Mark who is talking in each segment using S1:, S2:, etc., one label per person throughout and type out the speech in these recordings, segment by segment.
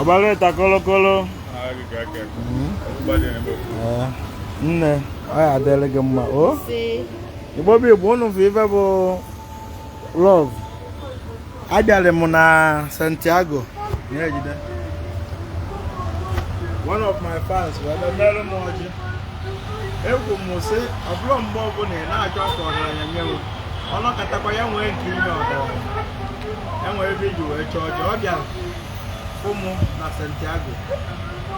S1: Obaleta kolokolo. Nne, I adele gị mma. Oh? Igbo bụ Igbo unu vive bụ love. Abịara m na Santiago. One of my fans were mere m ọjị. Egwu m sị, ọ bụrụ mgbe ọbụla ị na-achọ ka ọgaranya nyewe. Ọ nọkatakwa ya nwee nke ime ọgaranya. Enwere ebe iji wee chọọ ọjị. Ọ bịara ụmụ na Santiago.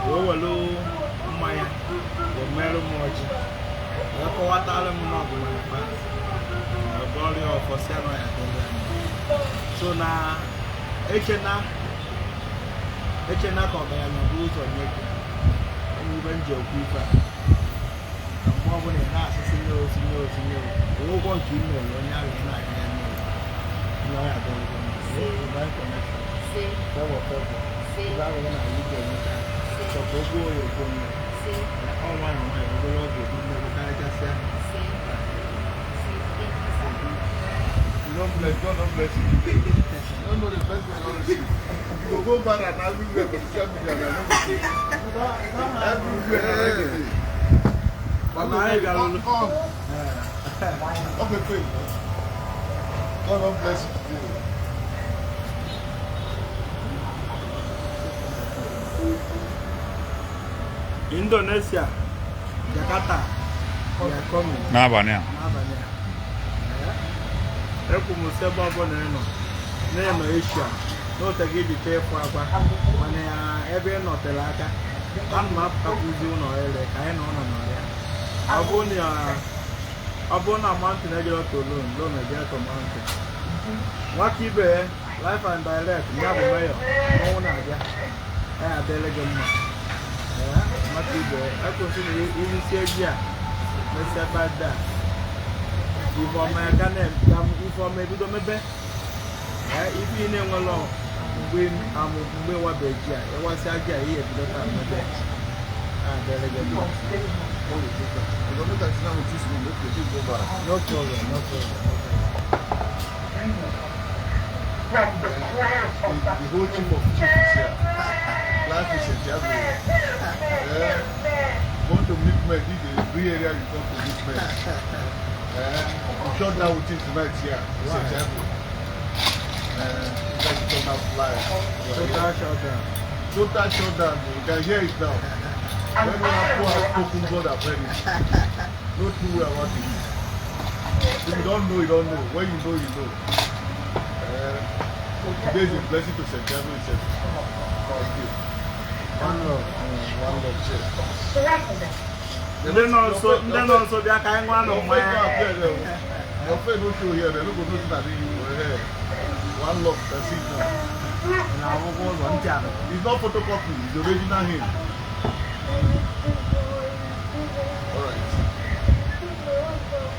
S1: Wee welu mmanya. Wee mere m ọjị. Wee kọwatara m na ọ bụ my fans. Ọgọrị ọfọsị anọ ya dịrị anyị. So na echena ka ọgaranya bụ ụzọ nye gị. Ebe m ji ekwu ife a. Mgbe ọ bụla ị na-asịsị nye osinye ụgwọ nke ị mere onye ahụ ị na-anya ya mere. Onye ọya dịrị gị mma. Divine connection. Favor. Ebe ahụ gị na-alụ ike emeka. Chọpụ okwu oyi okwu onye. Ọ nwanyị obere ọgwụ ebi mmegbu karịchasịa. God bless you. Don't know the best way to see. You go back and everywhere for social media and I know everywhere. But now I got okay, God bless you. Indonesia, Jakarta, we are coming.
S2: N'abalị.
S1: Ekwumusebe ọbụla n'ịnọ Asia n'otage iji chee fụ akwa mana ebe ị nọtere aka ana m apụtakwuzi ụlọ ele ka anyị na ụlọ nọ ya ọ bụrụ na mountain ejere tolon lo mejere to mountain nwaka ibe life and direct ya bụ mayor ọnwụ na-abịa ya adịle gị mma nwaka ibe ekwesị na irisi eji a mesebada Ifeọma ya ka Ifeọma ebido mebe ife ị na-enwelọ mgbe nwabe ji a ewasị aji a ihe ebido taa mebe adịrị gị mma. No problem. The whole team of chief is here. Life is Santiago. Want to meet men, this is the free area you come to meet men. I'm shut down with him tonight here. Santiago. Like you come out fly. Total shutdown. You can hear it now. When you have spoken God have heard it. No true way about it. If you don't know, you don't know. When you know, you know. Today is a blessing to Santiago itself. Thank you. One love, cheers. Then also, they are kind one of my your friend no show here, they don't go to that you were here. One love, that's it now. It's not photocopy, it's the original hymn. Alright.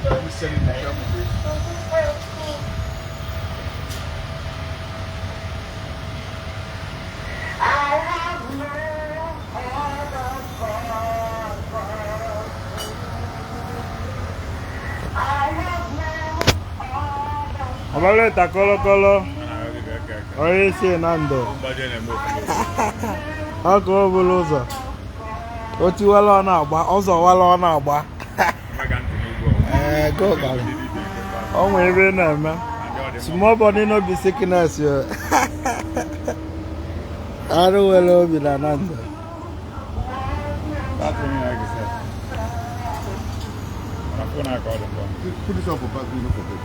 S1: Let me send it to camera. Obaleta kolokolo. Oye si nando. Ọkụ obulu ụzọ. O tiwala ọ na-agba, ọzọ wala ọ na-agba. Go gara. O nwere ebe na-eme. Small body no be sickness yo. Arụ wele obi na nando. Put this up for back, you know, for back.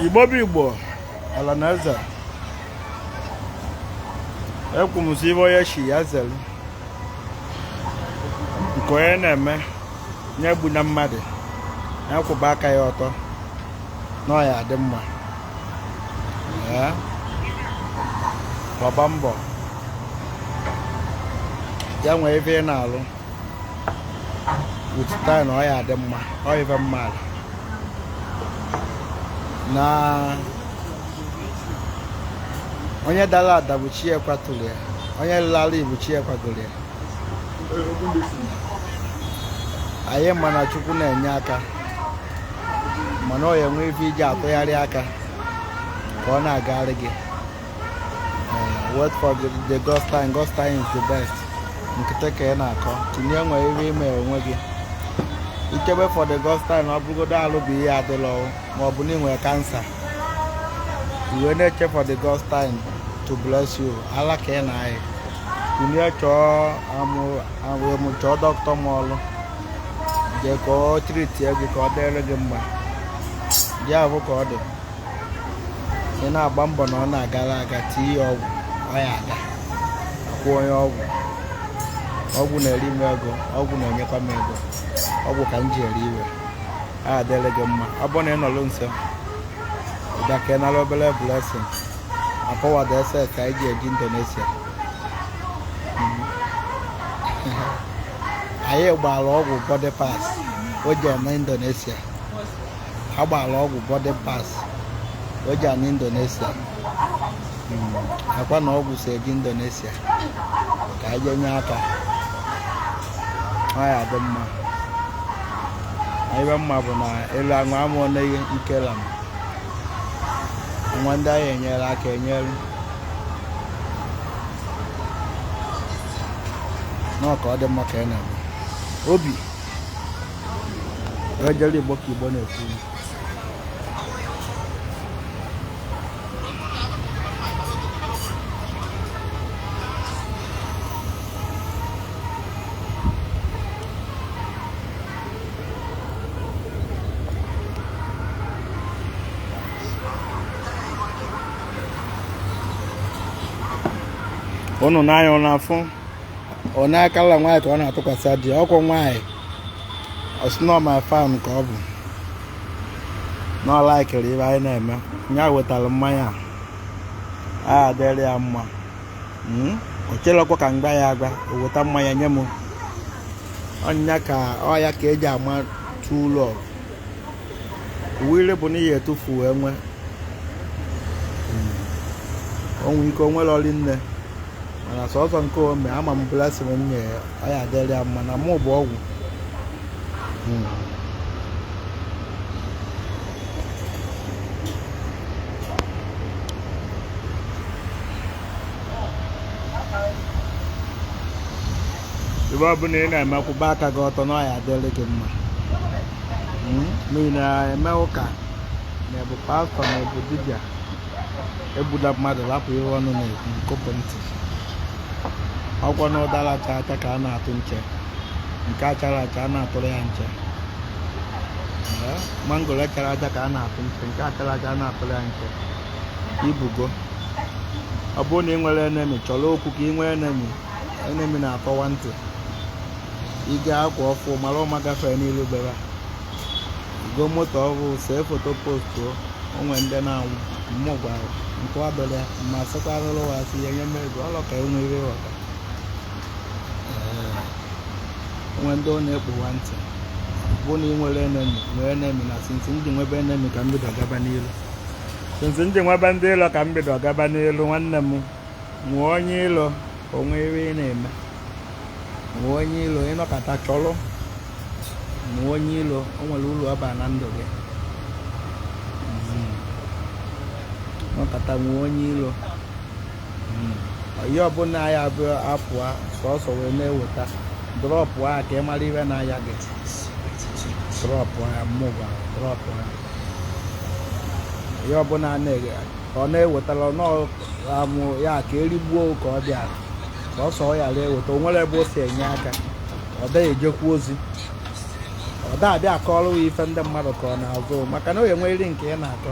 S1: Igbo bụ Igbo ala na eze ekwumusi ibe onye shi ya zelu nke onye na-eme nye egbu na mmadụ ya kwụba aka ya ọtọ na ọ ya adị mma gbaba mbọ ya nwee ebe ị na-alụ wutita na ọ ya adị mma ọ ibe mmadụ na onye dara ada bụ chi ekwatụrụ ya onye lara ibu chi ekwadoro ya anyị mana Chukwu na-enye aka mana ọ ya nwee ife iji atụgharị aka ka ọ na-agara gị. Wait for the ghost time. Ghost time is the best. Nkịtị ka ị na-akọ tinye nwere ihe ime onwe gị ichebe for the ghost time. Ọ bụrụgodo alụ bụ ihe adịla ma ọ bụ na ị nwere kansa iwe na-eche for the ghost time to bless you. Ala ka ị na-ayị tinye chọọ dọkịta ma ọlụ jee ka ọ tritie gị ka ọ dịrị gị mma. Dị ahụ ka ọ dị ị na-agba mbọ na ọ na-agara aga tinye ọgwụ ọ ya aga akwụ onye ọgwụ na-eri m ego, ọgwụ na-enyekwa m ego, ọgwụ ka m ji eri iwe. A adịrị gị mma. Ọ bụrụ na ị nọrọ nso bịa ka ị nara obere blessing akọwado ese ka anyị ji eji Indonesia. Anyị gbara ọgwụ body pass o ji eme Indonesia. Ha gbara ọgwụ body pass o ji ana Indonesia. Akwa na ọgwụ si eji Indonesia ka anyị nye aka. Ọ ya dị mma. Ibe mma bụ na elu aṅụ amụọ na ikela m nwa ndị anyị enyere aka enyere n'ọka ọ dị mma ka ị na-eme obi ejere Igbo ka Igbo na-ekwu. Unu n'anya ọ na-afụ ọ na-akala nwaanyị ka ọ na-atụkwasị dị ọkwụ nwaanyị ọsịnọ my fan ka ọ bụ na ọ laikiri ibe anyị na-eme. Nya wetara mmanya a adịrị ya mma. O chelekwa ka mgba ya agba o weta mmanya nye m ọnya ka ọ ya ka eji ama true love. Uwe bụ na ihe etufu enwe onwe ike onwere ọrị nne mana sọsọ nke ome ama m blessing m nye ọ ya adịrị ya mma na mụ bụ ọgwụ. Ibe ọ bụ na ị na-emekwụba aka gị ọtọ na ọ ya adịrị gị mma. N'ihi na-eme ụka na ebu pastọ na ebu dibịa ebuda mmadụ lapụ ihe ọnụ na-ekwu nkụpụ ntị. Ọgwọ na ụdara acha acha ka a na-atụ nche, nke achara acha a na-atụrụ ya nche. Mangoro chara acha ka a na-atụ nche, nke achara acha a na-atụrụ ya nche. Ibugo ọ bụrụ na ị nwere enemi chọrọ okwu ka ị nwee enemi na-akọwa ntị. Ị ga-akwa ọfụ mara ụma gafee n'ilu bere go moto ọhụụ see foto postuo onwe ndị na-anwụ mmụ gwara nke ọdụrụ ya ma sịkwa arụrụ wa si ya nye m ego ọlọ ka enwe ire ọka. Onwe ndị ọ na-ekpuwa ntị bụ na ị nwere nwee enemi na sinsi ndị nwebe enemi ka mbido gaba n'ilu. Sinsi ndị nwebe ndị ịlọ ka mbido gaba n'ilu. Nwanne m nwee onye ịlọ onwe ire ị na-eme. Nwee onye ịlọ ịnọkọta chọrọ nwee onye ịlọ o nwere ụlọ ọba na ndụ gị. Nọkọta nwee onye ịlọ ihe ọbụla ya abụọ apụa sọsọ wee na-eweta drọpụ a ka ị mara ihe na-aya gị. Drọpụ ya mmụba drọpụ ya ihe ọbụla ọ na-ewetara n'amụ ya ka erigbuo ka ọ bịara sọsọ ọ yara eweta o nwere ebe o si enye aka ọ dịghị ejekwa ozi ọ da-abịa akọrọ ife ndị mmadụ ka ọ na-azụ maka na o enwe iri nke ị na-akọ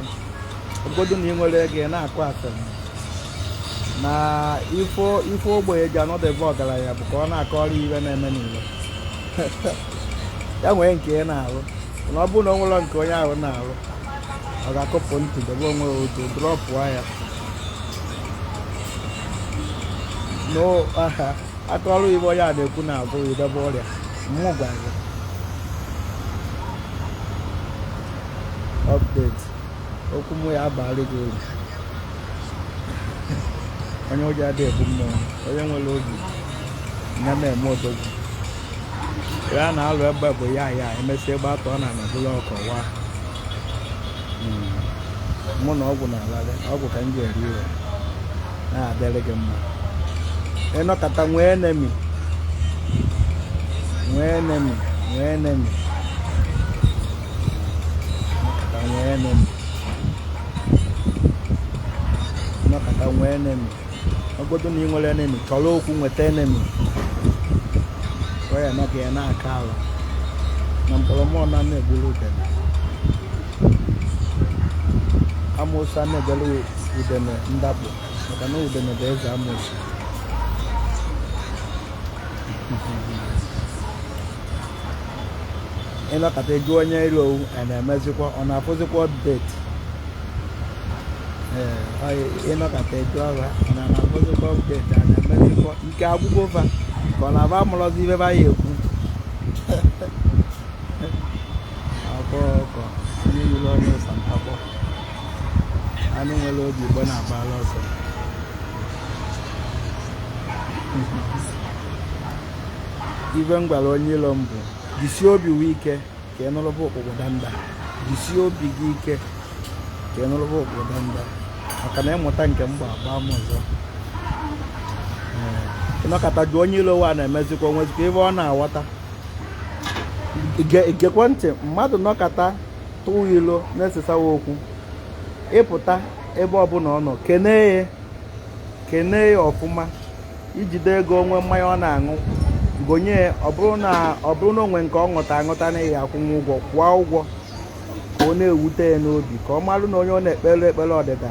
S1: obodo na ị nwere ego ị na-akụ asịrị na ife ogbenye ji anọdebe ọgaranya bụ ka ọ na-akọrọ ife na-eme n'ile ya nwee nke ị na-arụ na ọ bụrụ na o nwere nke onye ahụ na-arụ ọ ga-akụpụ ntị debe onwe otu drọpụọ ya akọrọ ife onye a na-ekwu na-azụ idebe ọrịa mmụ gwara gị. Update okwu m ya abalị gị uru onye ụjọ adịghị ebu mmụọ onye nwere obi ya na-eme odogwu ya na-alụ ebe bụ ya emesịa ebe atọ ọ na-anabụla ọkọwa mụ na ọgwụ na-alalị ọgwụ ka m ga-eri iwe na-adịrị gị mma ịnọkọta nwee enemi ịnọkọta nwee enemi ogodo na ị nwere enemi chọrọ okwu nweta enemi ya na ya na-aka ala na mkpọrọmọ na na-egburu udene amoosu a na-egbere udene ndapụ maka na udene bụ eze amoosu ịnọkọta ego onye iri owu na-emezikwa ọ na-afụzikwa update ịnọkọta ego ọha ọ na-afụzikwa update a na-emezikwa ike agwụgwọ fa ka ọ na-aba amụrọzi ibe ba ya ekwu ọkọ onye yiri onye ụsa ntakpọ anụ nwere obi igbo na-agbala ọsọ ibe m gwara onye ilo mbụ jisie obi wee ike ka ị nụrụba okpukpu danda jisie obi gị ike ka ị nụrụba okpukpu danda maka na ịmụta nke mgba agba m ọzọ ịnọkọta jụ onye ilo wa na-emezikwa onwezikwa ebe ọ na-aghọta igekwe ntị mmadụ nọkọta tụọ ilo na-esesawa okwu ịpụta ebe ọbụla ọ nọ kenee ya ọfụma ijide ego onwe mmanya ọ na-aṅụ gonye ọ bụrụ na onwe nke ọ ṅụta aṅụta na ya akwụnwe ụgwọ kwụọ ụgwọ ka ọ na-ewute ya n'obi ka ọ marụ na onye ọ na-ekpere ekpere ọdịda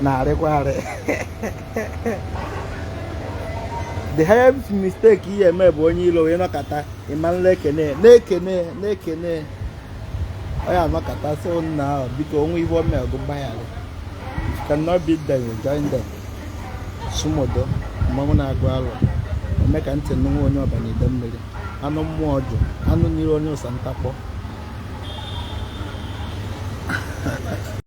S1: na-arịkwa arị the highest mistake ihe eme bụ onye ilo wee nọkọta ịmanụla na-ekene ọ ya nọkọta so nna ahụ biko onwe ibe o mere gụgbaghara you cannot beat them, you join them. Sumodo mmanwụ na-agụ alụ eme ka ntị nụnwa onye ọbana ide mmiri anụ mmụọ ọjụ anụ nyiri onye ụsa ntakpọ